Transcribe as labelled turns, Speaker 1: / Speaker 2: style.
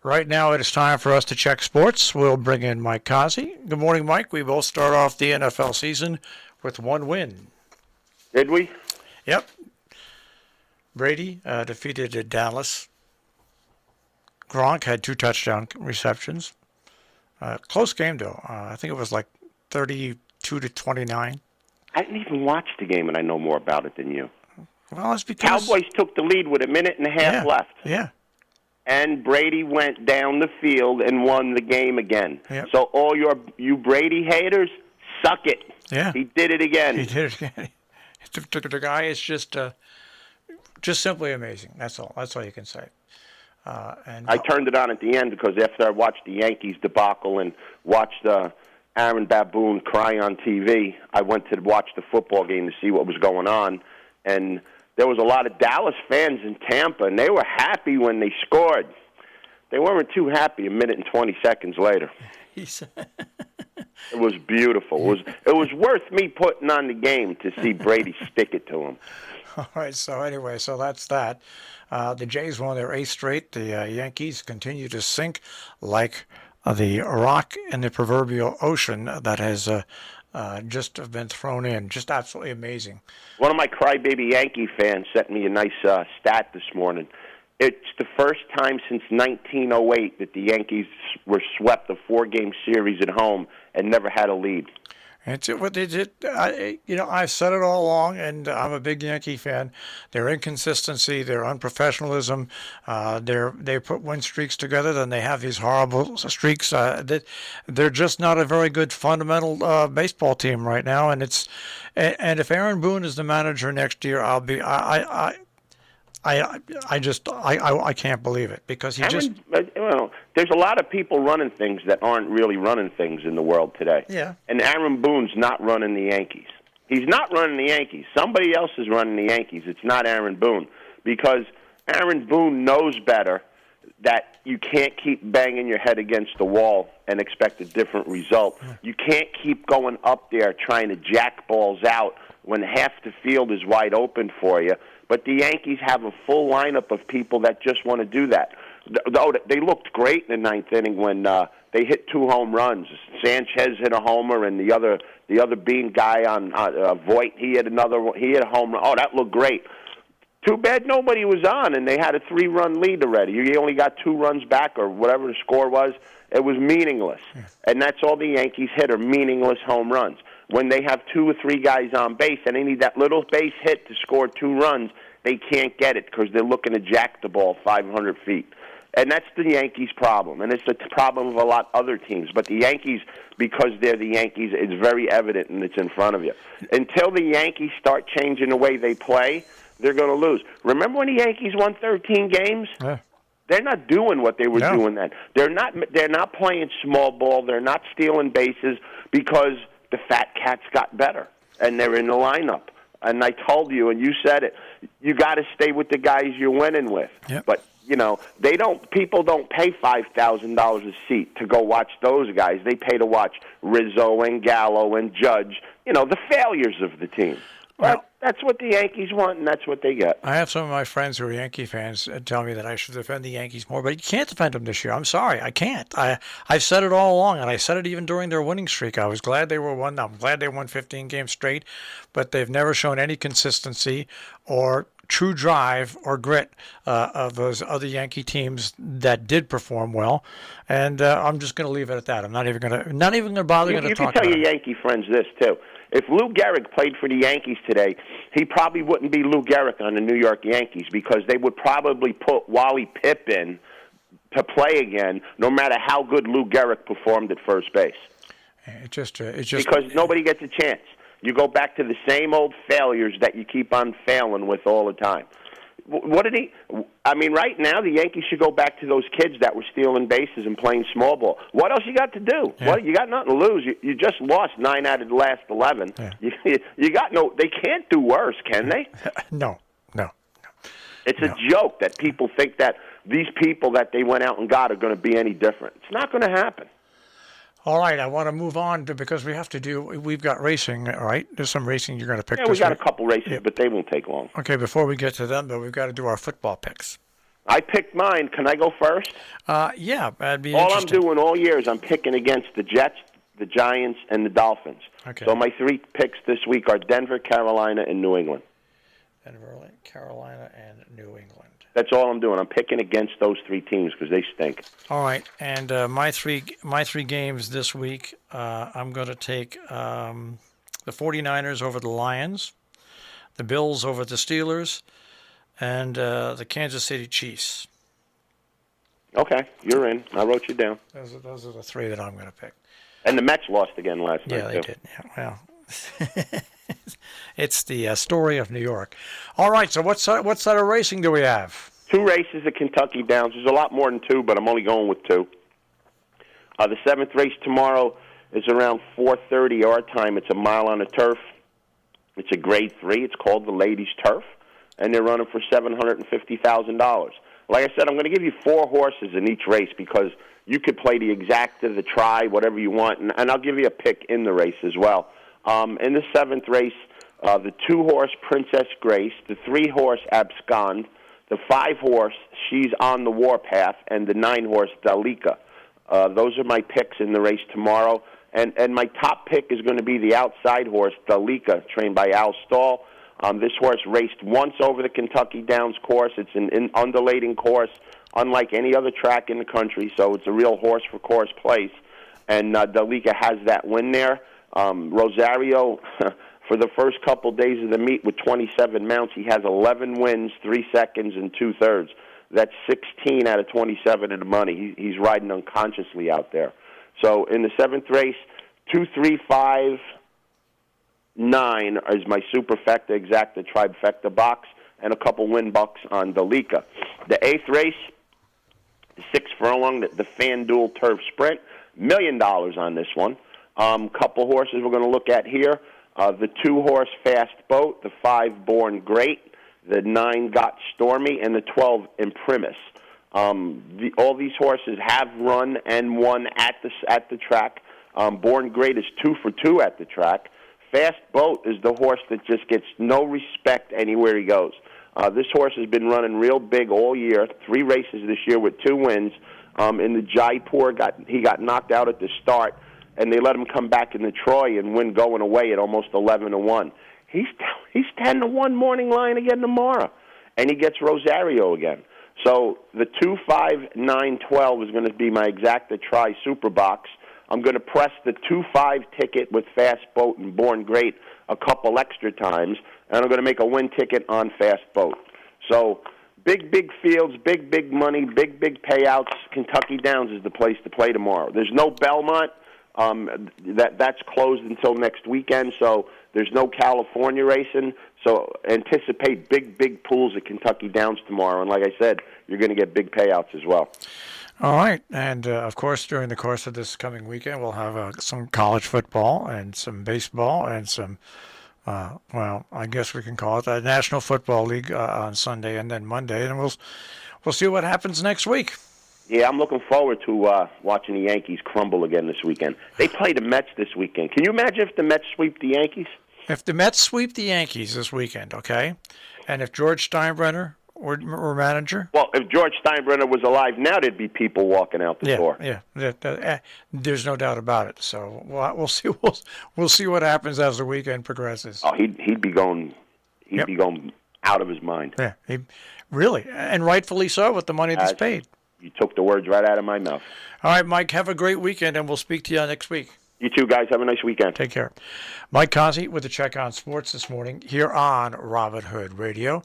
Speaker 1: Right now it is time for us to check sports. We'll bring in Mike Cozzi. Good morning, Mike. We both start off the NFL season with one win.
Speaker 2: Did we?
Speaker 1: Yep. Brady defeated Dallas. Gronk had 2 touchdown receptions. Close game, though. I think it was like 32-29.
Speaker 2: I didn't even watch the game, and I know more about it than you.
Speaker 1: Well, it's because
Speaker 2: Cowboys took the lead with a minute and a half left.
Speaker 1: Yeah.
Speaker 2: And Brady went down the field and won the game again.
Speaker 1: Yep.
Speaker 2: So all you Brady haters, suck it.
Speaker 1: Yeah.
Speaker 2: He did it again.
Speaker 1: He did it again. The guy is just simply amazing. That's all. That's all you can say. And
Speaker 2: I turned it on at the end because after I watched the Yankees debacle and watched Aaron Boone cry on TV, I went to watch the football game to see what was going on. And there was a lot of Dallas fans in Tampa, and they were happy when they scored. They weren't too happy a minute and 20 seconds later. It was beautiful. It was worth me putting on the game to see Brady stick it to him.
Speaker 1: All right, so anyway, so that's that. The Jays won their 8th straight. The Yankees continue to sink like the rock in the proverbial ocean that has just been thrown in. Just absolutely amazing.
Speaker 2: One of my crybaby Yankee fans sent me a nice stat this morning. It's the first time since 1908 that the Yankees were swept a 4-game series at home and never had a lead.
Speaker 1: It's what they did. I've said it all along, and I'm a big Yankee fan. Their inconsistency, their unprofessionalism, they put win streaks together, then they have these horrible streaks. They're just not a very good fundamental baseball team right now. And if Aaron Boone is the manager next year, I can't believe it because there's
Speaker 2: a lot of people running things that aren't really running things in the world today.
Speaker 1: Yeah.
Speaker 2: And Aaron Boone's not running the Yankees. He's not running the Yankees. Somebody else is running the Yankees. It's not Aaron Boone because Aaron Boone knows better that you can't keep banging your head against the wall and expect a different result. Yeah. You can't keep going up there trying to jack balls out when half the field is wide open for you. But the Yankees have a full lineup of people that just want to do that. They looked great in the 9th inning when they hit 2 home runs. Sanchez hit a homer, and the other Bean guy on Voit, he hit a home run. Oh, that looked great. Too bad nobody was on, and they had a 3-run lead already. You only got 2 runs back, or whatever the score was. It was meaningless, and that's all the Yankees hit are meaningless home runs. When they have 2 or 3 guys on base and they need that little base hit to score 2 runs, they can't get it because they're looking to jack the ball 500 feet. And that's the Yankees' problem, and it's the problem of a lot of other teams. But the Yankees, because they're the Yankees, it's very evident and it's in front of you. Until the Yankees start changing the way they play, they're going to lose. Remember when the Yankees won 13 games?
Speaker 1: Yeah.
Speaker 2: They're not doing what they were doing then. They're not playing small ball. They're not stealing bases because the fat cats got better, and they're in the lineup. And I told you, and you said it, you got to stay with the guys you're winning with.
Speaker 1: Yep.
Speaker 2: But, people don't pay $5,000 a seat to go watch those guys. They pay to watch Rizzo and Gallo and Judge, the failures of the team.
Speaker 1: Well,
Speaker 2: That's what the Yankees want, and that's what they get.
Speaker 1: I have some of my friends who are Yankee fans tell me that I should defend the Yankees more, but you can't defend them this year. I'm sorry, I can't. I've said it all along, and I said it even during their winning streak. I was glad they were won. I'm glad they won 15 games straight, but they've never shown any consistency or true drive or grit of those other Yankee teams that did perform well. And I'm just going to leave it at that. I'm not even going to bother going to talk about it.
Speaker 2: You can tell your Yankee friends this too. If Lou Gehrig played for the Yankees today, he probably wouldn't be Lou Gehrig on the New York Yankees because they would probably put Wally Pipp in to play again, no matter how good Lou Gehrig performed at first base.
Speaker 1: It just
Speaker 2: because nobody gets a chance. You go back to the same old failures that you keep on failing with all the time. Right now the Yankees should go back to those kids that were stealing bases and playing small ball. What else you got to do?
Speaker 1: Yeah.
Speaker 2: Well, you got nothing to lose. You just lost 9 out of the last 11.
Speaker 1: Yeah.
Speaker 2: You got they can't do worse, can they?
Speaker 1: No.
Speaker 2: It's a joke that people think that these people that they went out and got are going to be any different. It's not going to happen.
Speaker 1: All right, I want to move on because we've got racing, all right? There's some racing you're going to pick this
Speaker 2: we've got
Speaker 1: week.
Speaker 2: A couple races, but they won't take long.
Speaker 1: Okay, before we get to them, though, we've got to do our football picks.
Speaker 2: I picked mine. Can I go first?
Speaker 1: Yeah, that'd be
Speaker 2: All
Speaker 1: interesting.
Speaker 2: I'm doing all year is I'm picking against the Jets, the Giants, and the Dolphins.
Speaker 1: Okay.
Speaker 2: So my 3 picks this week are Denver, Carolina, and New England.
Speaker 1: Denver, Carolina, and New England.
Speaker 2: That's all I'm doing. I'm picking against those 3 teams because they stink.
Speaker 1: All right, and my three games this week, I'm going to take the 49ers over the Lions, the Bills over the Steelers, and the Kansas City Chiefs.
Speaker 2: Okay, you're in. I wrote you down.
Speaker 1: Those are the 3 that I'm going to pick.
Speaker 2: And the Mets lost again last night,
Speaker 1: Yeah, they
Speaker 2: too.
Speaker 1: did. Yeah, well, it's the story of New York. All right, so what side of racing do we have?
Speaker 2: 2 races at Kentucky Downs. There's a lot more than 2, but I'm only going with 2. The 7th race tomorrow is around 4:30 our time. It's a mile on the turf. It's a Grade 3. It's called the Ladies' Turf, and they're running for $750,000. Like I said, I'm going to give you 4 horses in each race because you could play the exacta, the try, whatever you want, and I'll give you a pick in the race as well. In the 7th race, the 2-horse Princess Grace, the 3-horse Abscond, the 5-horse She's on the Warpath, and the 9-horse Dalika. Those are my picks in the race tomorrow. And my top pick is going to be the outside horse, Dalika, trained by Al Stahl. This horse raced once over the Kentucky Downs course. It's an undulating course, unlike any other track in the country, so it's a real horse-for-course place. And Dalika has that win there. Rosario, for the first couple days of the meet with 27 mounts, he has 11 wins, 3 seconds, and 2/3. That's 16 out of 27 of the money. He's riding unconsciously out there. So in the 7th race, 2, 3, 5, 9 is my superfecta, exacta, trifecta box, and a couple win bucks on Dalika. The 8th race, the 6 furlong, the FanDuel Turf Sprint, $1 million on this one. Couple horses we're going to look at here. The 2-horse Fast Boat, the 5 Born Great, the 9 Got Stormy, and the 12 Imprimis. All these horses have run and won at the track. Born Great is 2 for 2 at the track. Fast Boat is the horse that just gets no respect anywhere he goes. This horse has been running real big all year, 3 races this year with 2 wins. In the Jaipur, he got knocked out at the start, and they let him come back in the Troy and win going away at almost 11-1. He's 10-1 morning line again tomorrow, and he gets Rosario again. So the 2, 5, 9, 12 is going to be my exacta try super box. I'm going to press the 2-5 ticket with Fast Boat and Born Great a couple extra times, and I'm going to make a win ticket on Fast Boat. So big fields, big money, big payouts. Kentucky Downs is the place to play tomorrow. There's no Belmont. That's closed until next weekend, so there's no California racing. So anticipate big pools at Kentucky Downs tomorrow, and like I said, you're going to get big payouts as well.
Speaker 1: All right, and of course, during the course of this coming weekend, we'll have some college football and some baseball and some, I guess we can call it the National Football League on Sunday and then Monday, and we'll see what happens next week.
Speaker 2: Yeah, I'm looking forward to watching the Yankees crumble again this weekend. They play the Mets this weekend. Can you imagine if the Mets sweep the Yankees?
Speaker 1: If the Mets sweep the Yankees this weekend, okay, and if George Steinbrenner were manager.
Speaker 2: Well, if George Steinbrenner was alive now, there'd be people walking out the door.
Speaker 1: Yeah. There's no doubt about it. So we'll see. We'll see what happens as the weekend progresses.
Speaker 2: Oh, he'd be going. He'd be going out of his mind.
Speaker 1: Yeah, really, and rightfully so with the money that's paid.
Speaker 2: You took the words right out of my mouth.
Speaker 1: All right, Mike, have a great weekend, and we'll speak to you next week.
Speaker 2: You too, guys. Have a nice weekend.
Speaker 1: Take care. Mike Cozzi with the Check on Sports this morning here on Robin Hood Radio.